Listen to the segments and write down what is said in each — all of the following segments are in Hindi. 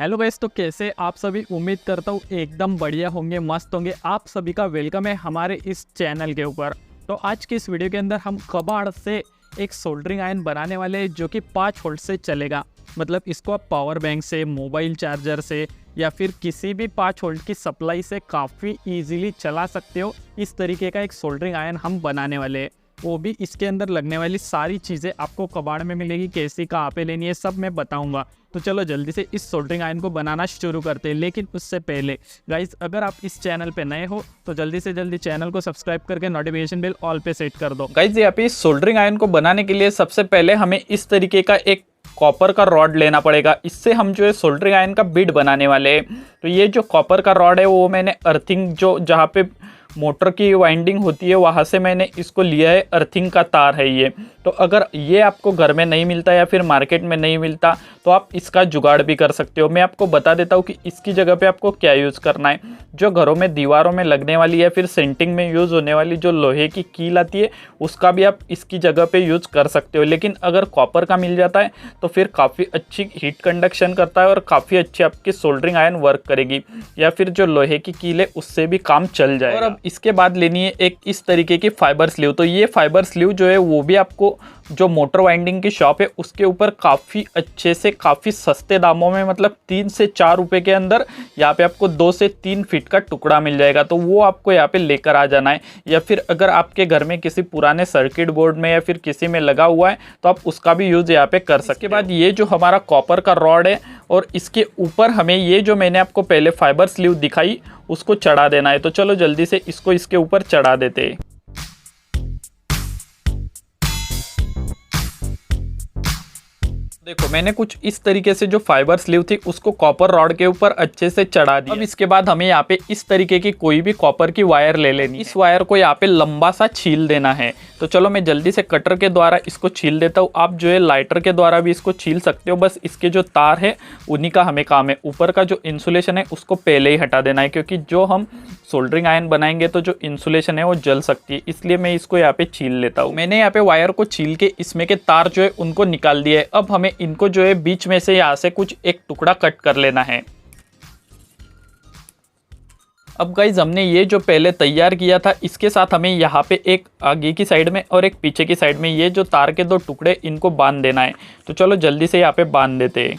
हेलो गाइस, तो कैसे आप सभी। उम्मीद करता हूँ एकदम बढ़िया होंगे, मस्त होंगे। आप सभी का वेलकम है हमारे इस चैनल के ऊपर। तो आज की इस वीडियो के अंदर हम कबाड़ से एक सोल्डरिंग आयरन बनाने वाले हैं जो कि 5 वोल्ट से चलेगा। मतलब इसको आप पावर बैंक से, मोबाइल चार्जर से या फिर किसी भी 5 वोल्ट की सप्लाई से काफ़ी ईजिली चला सकते हो। इस तरीके का एक सोल्डरिंग आयरन हम बनाने वाले हैं। वो भी इसके अंदर लगने वाली सारी चीज़ें आपको कबाड़ में मिलेगी, कैसी कहाँ पे लेनी है सब मैं बताऊंगा। तो चलो जल्दी से इस सोल्डरिंग आयरन को बनाना शुरू करते हैं। लेकिन उससे पहले गाइस, अगर आप इस चैनल पे नए हो तो जल्दी से जल्दी चैनल को सब्सक्राइब करके नोटिफिकेशन बेल ऑल पे सेट कर दो। गाइस, यहाँ पे इस सोल्डरिंग आयरन को बनाने के लिए सबसे पहले हमें इस तरीके का एक कॉपर का रॉड लेना पड़ेगा। इससे हम जो है सोल्डरिंग आयरन का बिट बनाने वाले हैं। तो ये जो कॉपर का रॉड है वो मैंने अर्थिंग, जो जहाँ पे मोटर की वाइंडिंग होती है वहाँ से मैंने इसको लिया है। अर्थिंग का तार है ये। तो अगर ये आपको घर में नहीं मिलता या फिर मार्केट में नहीं मिलता तो आप इसका जुगाड़ भी कर सकते हो। मैं आपको बता देता हूँ कि इसकी जगह पे आपको क्या यूज़ करना है। जो घरों में दीवारों में लगने वाली या फिर सेंटिंग में यूज़ होने वाली जो लोहे की कील आती है उसका भी आप इसकी जगह पे यूज़ कर सकते हो। लेकिन अगर कॉपर का मिल जाता है तो फिर काफ़ी अच्छी हीट कंडक्शन करता है और काफ़ी अच्छी आपकी सोल्डरिंग आयरन वर्क करेगी। या फिर जो लोहे की कील है उससे भी काम चल जाएगा। और अब इसके बाद लेनी है एक इस तरीके की फाइबर स्लीव। तो ये फाइबर स्लीव जो है वो भी आपको जो मोटर वाइंडिंग की शॉप है उसके ऊपर काफ़ी अच्छे से, काफ़ी सस्ते दामों में, मतलब 3 से 4 रुपए के अंदर यहाँ पे आपको 2 से 3 फीट का टुकड़ा मिल जाएगा। तो वो आपको यहाँ पे लेकर आ जाना है। या फिर अगर आपके घर में किसी पुराने सर्किट बोर्ड में या फिर किसी में लगा हुआ है तो आप उसका भी यूज़ यहाँ पे कर सकते हो। इसके बाद ये जो हमारा कॉपर का रॉड है और इसके ऊपर हमें ये जो मैंने आपको पहले फाइबर स्लीव दिखाई उसको चढ़ा देना है। तो चलो जल्दी से इसको इसके ऊपर चढ़ा देते हैं। देखो, मैंने कुछ इस तरीके से जो फाइबर स्लीव थी उसको कॉपर रॉड के ऊपर अच्छे से चढ़ा दिया। अब इसके बाद हमें यहाँ पे इस तरीके की कोई भी कॉपर की वायर ले लेनी है। इस वायर को यहाँ पे लंबा सा छील देना है। तो चलो मैं जल्दी से कटर के द्वारा इसको छील देता हूँ। आप जो है लाइटर के द्वारा भी इसको छील सकते हो। बस इसके जो तार है उन्हीं का हमें काम है। ऊपर का जो इंसुलेशन है उसको पहले ही हटा देना है, क्योंकि जो हम सोल्डरिंग आयरन बनाएंगे तो जो इंसुलेशन है वो जल सकती है। इसलिए मैं इसको यहाँ पे छील लेता हूँ। मैंने यहाँ पे वायर को छील के इसमें के तार जो है उनको निकाल दिया है। अब हमें इनको जो है बीच में से यहाँ से कुछ एक टुकड़ा कट कर लेना है। अब गाइज, हमने ये जो पहले तैयार किया था इसके साथ हमें यहाँ पे एक आगे की साइड में और एक पीछे की साइड में ये जो तार के 2 टुकड़े इनको बांध देना है। तो चलो जल्दी से यहाँ पे बांध देते हैं।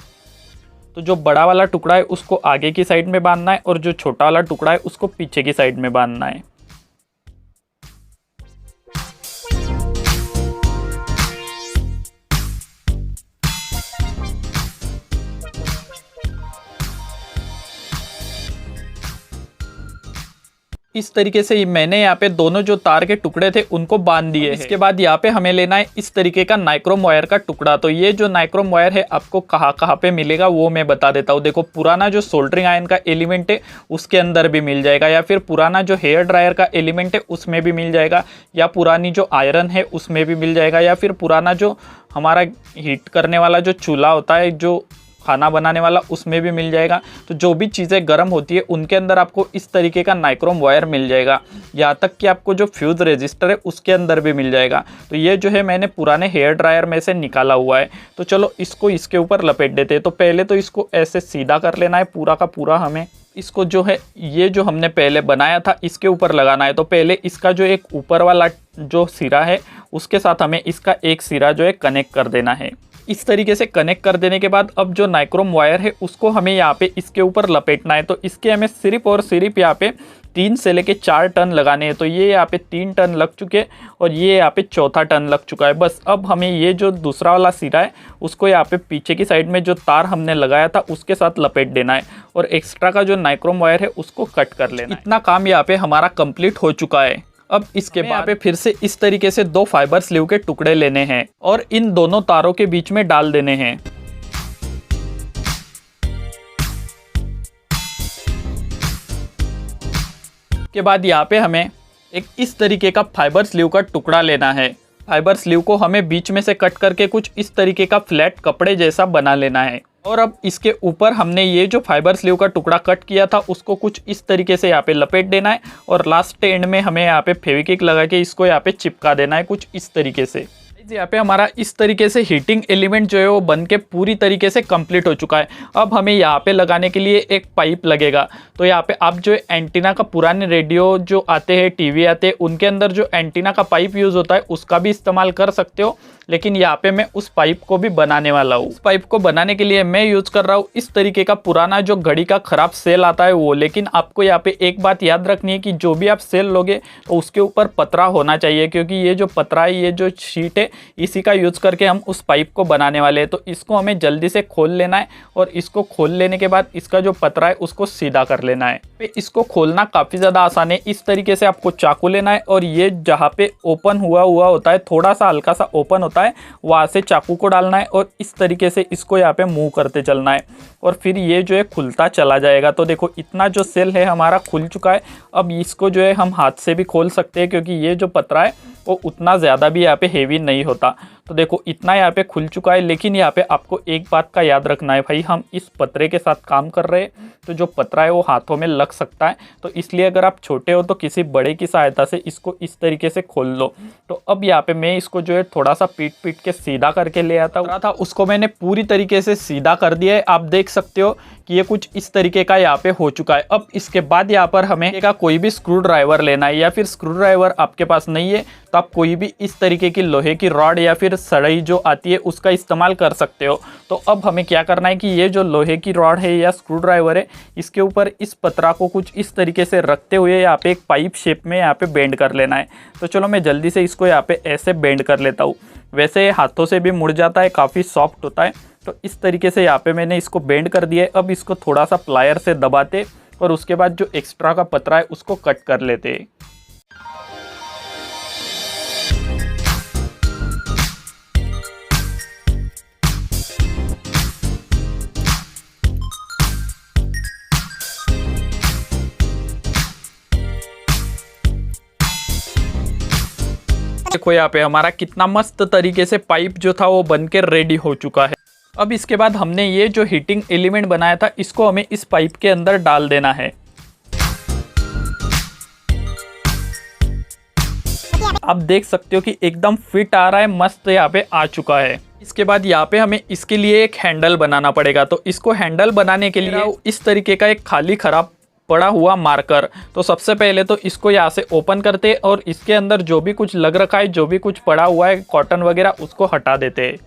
तो जो बड़ा वाला टुकड़ा है उसको आगे की साइड में बांधना है और जो छोटा वाला टुकड़ा है उसको पीछे की साइड में बांधना है। इस तरीके से मैंने यहाँ पे दोनों जो तार के टुकड़े थे उनको बांध दिए हैं। इसके बाद यहाँ पे हमें लेना है इस तरीके का नाइक्रोम वायर का टुकड़ा। तो ये जो नाइक्रोम वायर है आपको कहाँ कहाँ पे मिलेगा वो मैं बता देता हूँ। देखो, पुराना जो सोल्डरिंग आयरन का एलिमेंट है उसके अंदर भी मिल जाएगा, या फिर पुराना जो हेयर ड्रायर का एलिमेंट है उसमें भी मिल जाएगा, या पुरानी जो आयरन है उसमें भी मिल जाएगा, या फिर पुराना जो हमारा हीट करने वाला जो चूल्हा होता है, जो खाना बनाने वाला, उसमें भी मिल जाएगा। तो जो भी चीज़ें गर्म होती है उनके अंदर आपको इस तरीके का नाइक्रोम वायर मिल जाएगा। यहाँ तक कि आपको जो फ्यूज़ रेजिस्टर है उसके अंदर भी मिल जाएगा। तो ये जो है मैंने पुराने हेयर ड्रायर में से निकाला हुआ है। तो चलो इसको इसके ऊपर लपेट देते हैं। तो पहले तो इसको ऐसे सीधा कर लेना है पूरा का पूरा। हमें इसको जो है ये जो हमने पहले बनाया था इसके ऊपर लगाना है। तो पहले इसका जो एक ऊपर वाला जो सिरा है उसके साथ हमें इसका एक सिरा जो है कनेक्ट कर देना है। इस तरीके से कनेक्ट कर देने के बाद अब जो नाइक्रोम वायर है उसको हमें यहाँ पे इसके ऊपर लपेटना है। तो इसके हमें सिर्फ और सिर्फ यहाँ पे 3 से लेके 4 टन लगाने हैं। तो ये यहाँ पे 3 टन लग चुके और ये यहाँ पे चौथा टन लग चुका है। बस अब हमें ये जो दूसरा वाला सिरा है उसको यहाँ पे पीछे की साइड में जो तार हमने लगाया था उसके साथ लपेट देना है और एक्स्ट्रा का जो नाइक्रोम वायर है उसको कट कर लेना है। इतना काम यहाँ पे हमारा कंप्लीट हो चुका है। अब इसके बाद यहाँ पे फिर से इस तरीके से 2 फाइबर स्लीव के टुकड़े लेने हैं और इन दोनों तारों के बीच में डाल देने हैं। के बाद यहाँ पे हमें एक इस तरीके का फाइबर स्लीव का टुकड़ा लेना है। फाइबर स्लीव को हमें बीच में से कट करके कुछ इस तरीके का फ्लैट कपड़े जैसा बना लेना है। और अब इसके ऊपर हमने ये जो फाइबर स्लीव का टुकड़ा कट किया था उसको कुछ इस तरीके से यहाँ पे लपेट देना है और लास्ट एंड में हमें यहाँ पे फेविक्विक लगा के इसको यहाँ पे चिपका देना है कुछ इस तरीके से। यहाँ पे हमारा इस तरीके से हीटिंग एलिमेंट जो है वो बन के पूरी तरीके से कंप्लीट हो चुका है। अब हमें यहाँ पे लगाने के लिए एक पाइप लगेगा। तो यहाँ पे आप जो एंटीना का पुराने रेडियो जो आते हैं, टीवी आते हैं, उनके अंदर जो एंटीना का पाइप यूज़ होता है उसका भी इस्तेमाल कर सकते हो, लेकिन यहाँ पे मैं उस पाइप को भी बनाने वाला हूँ। उस पाइप को बनाने के लिए मैं यूज़ कर रहा हूँ इस तरीके का पुराना जो घड़ी का ख़राब सेल आता है वो। लेकिन आपको यहाँ पे एक बात याद रखनी है कि जो भी आप सेल लोगे तो उसके ऊपर पतरा होना चाहिए, क्योंकि ये जो पतरा है, ये जो शीट है, इसी का यूज़ करके हम उस पाइप को बनाने वाले हैं। तो इसको हमें जल्दी से खोल लेना है और इसको खोल लेने के बाद इसका जो पतरा है उसको सीधा कर लेना है। इसको खोलना काफ़ी ज़्यादा आसान है। इस तरीके से आपको चाकू लेना है और ये जहाँ पे ओपन हुआ होता है, थोड़ा सा हल्का सा ओपन होता है, वहाँ से चाकू को डालना है और इस तरीके से इसको यहाँ पे मूव करते चलना है और फिर ये जो है खुलता चला जाएगा। तो देखो इतना जो सेल है हमारा खुल चुका है। अब इसको जो है हम हाथ से भी खोल सकते हैं, क्योंकि ये जो पतरा है वो उतना ज़्यादा भी यहाँ पे हेवी नहीं होता। तो देखो इतना यहाँ पे खुल चुका है। लेकिन यहाँ पे आपको एक बात का याद रखना है भाई, हम इस पतरे के साथ काम कर रहे हैं तो जो पतरा है वो हाथों में लग सकता है। तो इसलिए अगर आप छोटे हो तो किसी बड़े की सहायता से इसको इस तरीके से खोल लो। तो अब यहाँ पे मैं इसको जो है थोड़ा सा पीट के सीधा करके ले आता था, उसको मैंने पूरी तरीके से सीधा कर दिया है। आप देख सकते हो कि ये कुछ इस तरीके का यहाँ पे हो चुका है। अब इसके बाद यहाँ पर हमें कोई भी स्क्रू ड्राइवर लेना है, या फिर स्क्रू ड्राइवर आपके पास नहीं है तो आप कोई भी इस तरीके की लोहे की रॉड या फिर सड़ई जो आती है उसका इस्तेमाल कर सकते हो। तो अब हमें क्या करना है कि ये जो लोहे की रॉड है या स्क्रू ड्राइवर है, इसके ऊपर इस पतरा को कुछ इस तरीके से रखते हुए यहाँ पे एक पाइप शेप में यहाँ पे बेंड कर लेना है। तो चलो मैं जल्दी से इसको यहाँ पे ऐसे बेंड कर लेता हूँ। वैसे हाथों से भी मुड़ जाता है, काफ़ी सॉफ्ट होता है। तो इस तरीके से यहाँ पे मैंने इसको बेंड कर दिया है। अब इसको थोड़ा सा प्लायर से दबाते और उसके बाद जो एक्स्ट्रा का पतरा है उसको कट कर लेते। देखो यहाँ पे हमारा कितना मस्त तरीके से पाइप जो था वो बनके रेडी हो चुका है। अब इसके बाद हमने ये जो हीटिंग एलिमेंट बनाया था इसको हमें इस पाइप के अंदर डाल देना है। आप देख सकते हो कि एकदम फिट आ रहा है, मस्त यहाँ पे आ चुका है। इसके बाद यहाँ पे हमें इसके लिए एक हैंडल बनाना पड़ेगा। तो इसको हैंडल बनाने के लिए इस तरीके का एक खाली खराब पड़ा हुआ मार्कर। तो सबसे पहले तो इसको यहाँ से ओपन करते और इसके अंदर जो भी कुछ लग रखा है, जो भी कुछ पड़ा हुआ है कॉटन वगैरह, उसको हटा देते हैं।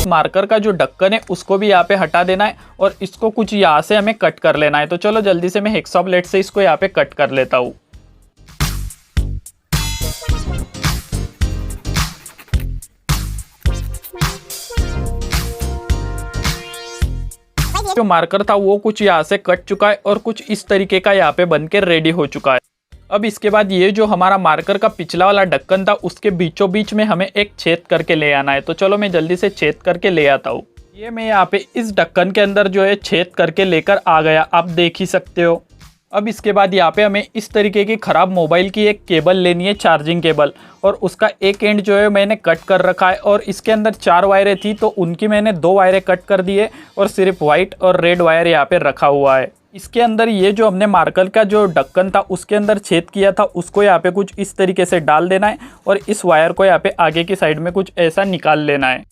मार्कर का जो ढक्कन है उसको भी यहाँ पे हटा देना है और इसको कुछ यहाँ से हमें कट कर लेना है। तो चलो जल्दी से मैं हेक्सा ब्लेड से इसको यहाँ पे कट कर लेता हूँ। जो मार्कर था वो कुछ यहाँ से कट चुका है और कुछ इस तरीके का यहाँ पे बनके रेडी हो चुका है। अब इसके बाद ये जो हमारा मार्कर का पिछला वाला ढक्कन था उसके बीचों बीच में हमें एक छेद करके ले आना है। तो चलो मैं जल्दी से छेद करके ले आता हूँ। ये मैं यहाँ पे इस ढक्कन के अंदर जो है छेद करके लेकर आ गया, आप देख ही सकते हो। अब इसके बाद यहाँ पे हमें इस तरीके की ख़राब मोबाइल की एक केबल लेनी है, चार्जिंग केबल, और उसका एक एंड जो है मैंने कट कर रखा है। और इसके अंदर 4 वायरें थी तो उनकी मैंने 2 वायरें कट कर दी है और सिर्फ वाइट और रेड वायर यहाँ पे रखा हुआ है। इसके अंदर ये जो हमने मार्कर का जो ढक्कन था उसके अंदर छेद किया था उसको यहाँ पे कुछ इस तरीके से डाल देना है और इस वायर को यहाँ पे आगे की साइड में कुछ ऐसा निकाल लेना है।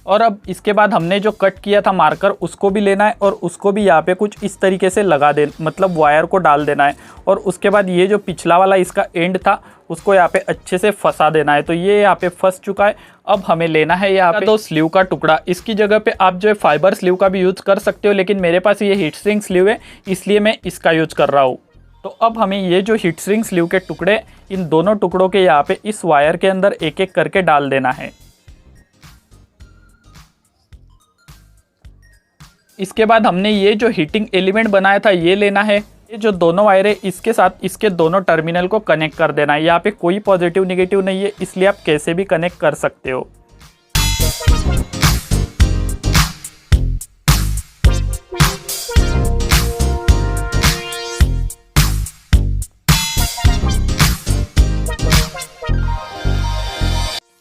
और अब इसके बाद हमने जो कट किया था मार्कर उसको भी लेना है और उसको भी यहाँ पे कुछ इस तरीके से लगा दे, मतलब वायर को डाल देना है। और उसके बाद ये जो पिछला वाला इसका एंड था उसको यहाँ पे अच्छे से फंसा देना है। तो ये यहाँ पे फंस चुका है। अब हमें लेना है यहाँ पे 2 स्लीव का टुकड़ा। इसकी जगह पे आप जो है फाइबर स्लीव का भी यूज़ कर सकते हो, लेकिन मेरे पास ये हीट सिंक स्लीव है इसलिए मैं इसका यूज़ कर रहा हूँ। तो अब हमें ये जो हीट सिंक स्लीव के टुकड़े, इन दोनों टुकड़ों के यहाँ पे इस वायर के अंदर एक एक करके डाल देना है। इसके बाद हमने ये जो हीटिंग एलिमेंट बनाया था ये लेना है। ये जो दोनों वायरें इसके साथ इसके दोनों टर्मिनल को कनेक्ट कर देना है। यहाँ पे कोई पॉजिटिव नेगेटिव नहीं है इसलिए आप कैसे भी कनेक्ट कर सकते हो।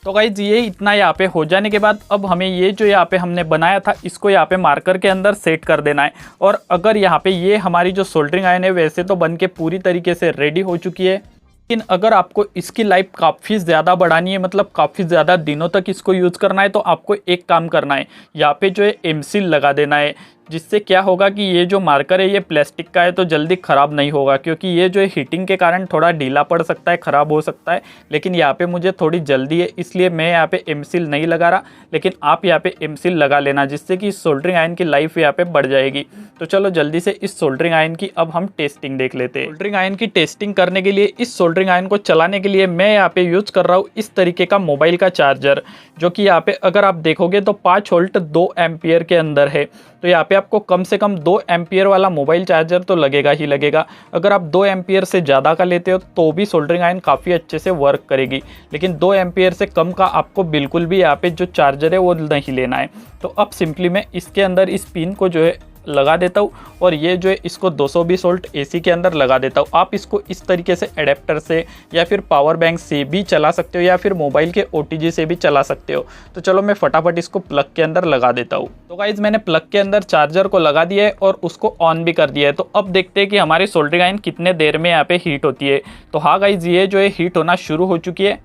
तो तो गाइज ये इतना यहाँ पे हो जाने के बाद अब हमें ये जो यहाँ पे हमने बनाया था इसको यहाँ पे मार्कर के अंदर सेट कर देना है। और अगर यहाँ पे ये हमारी जो सोल्डरिंग आयन है वैसे तो बन के पूरी तरीके से रेडी हो चुकी है, लेकिन अगर आपको इसकी लाइफ काफ़ी ज़्यादा बढ़ानी है, मतलब काफ़ी ज़्यादा दिनों तक इसको यूज़ करना है, तो आपको एक काम करना है, यहाँ पे जो है एमसील लगा देना है। जिससे क्या होगा कि ये जो मार्कर है ये प्लास्टिक का है तो जल्दी ख़राब नहीं होगा, क्योंकि ये जो है हीटिंग के कारण थोड़ा ढीला पड़ सकता है, ख़राब हो सकता है। लेकिन यहाँ पे मुझे थोड़ी जल्दी है इसलिए मैं यहाँ पे एमसील नहीं लगा रहा, लेकिन आप यहाँ पे एमसील लगा लेना जिससे कि सोल्डरिंग आयन की लाइफ यहाँ पे बढ़ जाएगी। तो चलो जल्दी से इस सोल्डरिंग आयन की अब हम टेस्टिंग देख लेते हैं। सोल्डरिंग आयन की टेस्टिंग करने के लिए, इस सोल्डरिंग आयन को चलाने के लिए मैं यहाँ पे यूज़ कर रहा हूँ इस तरीके का मोबाइल का चार्जर, जो कि यहाँ पे अगर आप देखोगे तो 5 वोल्ट 2 एम्पियर के अंदर है। तो यहाँ पे आपको कम से कम 2 एम्पियर वाला मोबाइल चार्जर तो लगेगा ही लगेगा। अगर आप 2 एम्पियर से ज़्यादा का लेते हो तो भी सोल्डरिंग आयन काफ़ी अच्छे से वर्क करेगी, लेकिन 2 एम्पियर से कम का आपको बिल्कुल भी यहाँ पे जो चार्जर है वो नहीं लेना है। तो अब सिंपली मैं इसके अंदर इस पिन को जो है लगा देता हूँ और ये जो है इसको 220 वोल्ट एसी के अंदर लगा देता हूँ। आप इसको इस तरीके से एडेप्टर से या फिर पावर बैंक से भी चला सकते हो या फिर मोबाइल के OTG से भी चला सकते हो। तो चलो मैं फटाफट इसको प्लग के अंदर लगा देता हूँ। तो गाइज मैंने प्लग के अंदर चार्जर को लगा दिया है और उसको ऑन भी कर दिया है। तो अब देखते हैं कि हमारी सोल्डरिंग आयन कितने देर में यहाँ पे हीट होती है। तो हाँ गाइज ये जो है हीट होना शुरू हो चुकी है।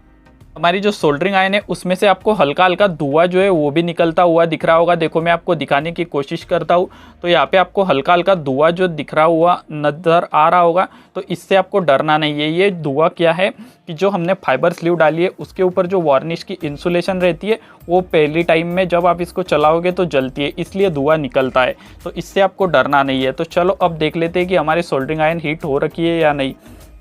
हमारी जो सोल्डरिंग आयन है उसमें से आपको हल्का हल्का धुआं जो है वो भी निकलता हुआ दिख रहा होगा। देखो मैं आपको दिखाने की कोशिश करता हूँ, तो यहाँ पे आपको हल्का हल्का धुआं जो दिख रहा हुआ नज़र आ रहा होगा। तो इससे आपको डरना नहीं है। ये धुआं क्या है कि जो हमने फाइबर स्लीव डाली है उसके ऊपर जो वार्निश की इंसुलेशन रहती है वो पहली टाइम में जब आप इसको चलाओगे तो जलती है, इसलिए धुआं निकलता है। तो इससे आपको डरना नहीं है। तो चलो अब देख लेते हैं कि हमारी सोल्डरिंग आयन हीट हो रखी है या नहीं।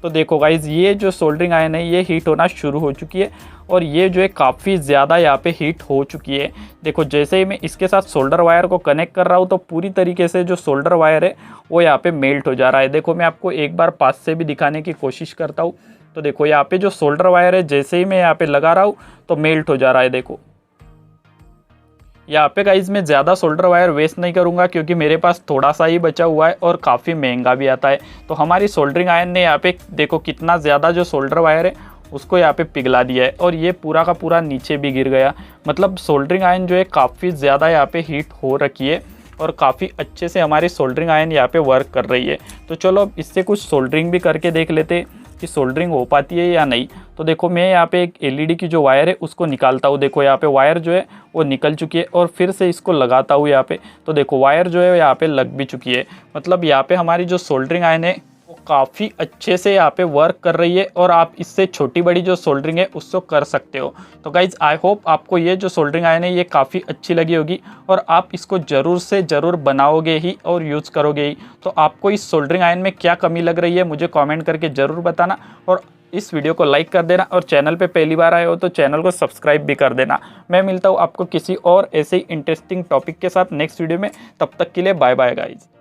तो देखो गाइज ये जो सोल्डरिंग आयन है ये हीट होना शुरू हो चुकी है और ये जो है काफ़ी ज़्यादा यहाँ पे हीट हो चुकी है। देखो जैसे ही मैं इसके साथ सोल्डर वायर को कनेक्ट कर रहा हूँ तो पूरी तरीके से जो सोल्डर वायर है वो यहाँ पे मेल्ट हो जा रहा है। देखो मैं आपको एक बार पास से भी दिखाने की कोशिश करता हूँ। तो देखो यहाँ पे जो सोल्डर वायर है जैसे ही मैं यहाँ पे लगा रहा हूँ तो मेल्ट हो जा रहा है। देखो यहाँ पे गाइज मैं ज़्यादा सोल्डर वायर वेस्ट नहीं करूँगा क्योंकि मेरे पास थोड़ा सा ही बचा हुआ है और काफ़ी महंगा भी आता है। तो हमारी सोल्डरिंग आयन ने यहाँ पे देखो कितना ज़्यादा जो सोल्डर वायर है उसको यहाँ पे पिघला दिया है और ये पूरा का पूरा नीचे भी गिर गया। मतलब सोल्डरिंग आयन जो है काफ़ी ज़्यादा यहाँ पे हीट हो रखी है और काफ़ी अच्छे से हमारी सोल्डरिंग आयन यहाँ पे वर्क कर रही है। तो चलो अब इससे कुछ सोल्डरिंग भी करके देख लेते कि सोल्डरिंग हो पाती है या नहीं। तो देखो मैं यहाँ पे एक LED की जो वायर है उसको निकालता हूँ। देखो यहाँ पे वायर जो है वो निकल चुकी है और फिर से इसको लगाता हूँ यहाँ पे। तो देखो वायर जो है यहाँ पे लग भी चुकी है। मतलब यहाँ पे हमारी जो सोल्डरिंग आयन है वो काफ़ी अच्छे से यहाँ पे वर्क कर रही है और आप इससे छोटी बड़ी जो सोल्डरिंग है उसको कर सकते हो। तो गाइज आई होप आपको ये जो सोल्डरिंग आयन है ये काफ़ी अच्छी लगी होगी और आप इसको ज़रूर से ज़रूर बनाओगे ही और यूज़ करोगे ही। तो आपको इस सोल्डरिंग आयन में क्या कमी लग रही है मुझे कमेंट करके ज़रूर बताना और इस वीडियो को लाइक कर देना और चैनल पे पहली बार आए हो तो चैनल को सब्सक्राइब भी कर देना। मैं मिलता हूँ आपको किसी और ऐसे ही इंटरेस्टिंग टॉपिक के साथ नेक्स्ट वीडियो में। तब तक के लिए बाय बाय गाइज।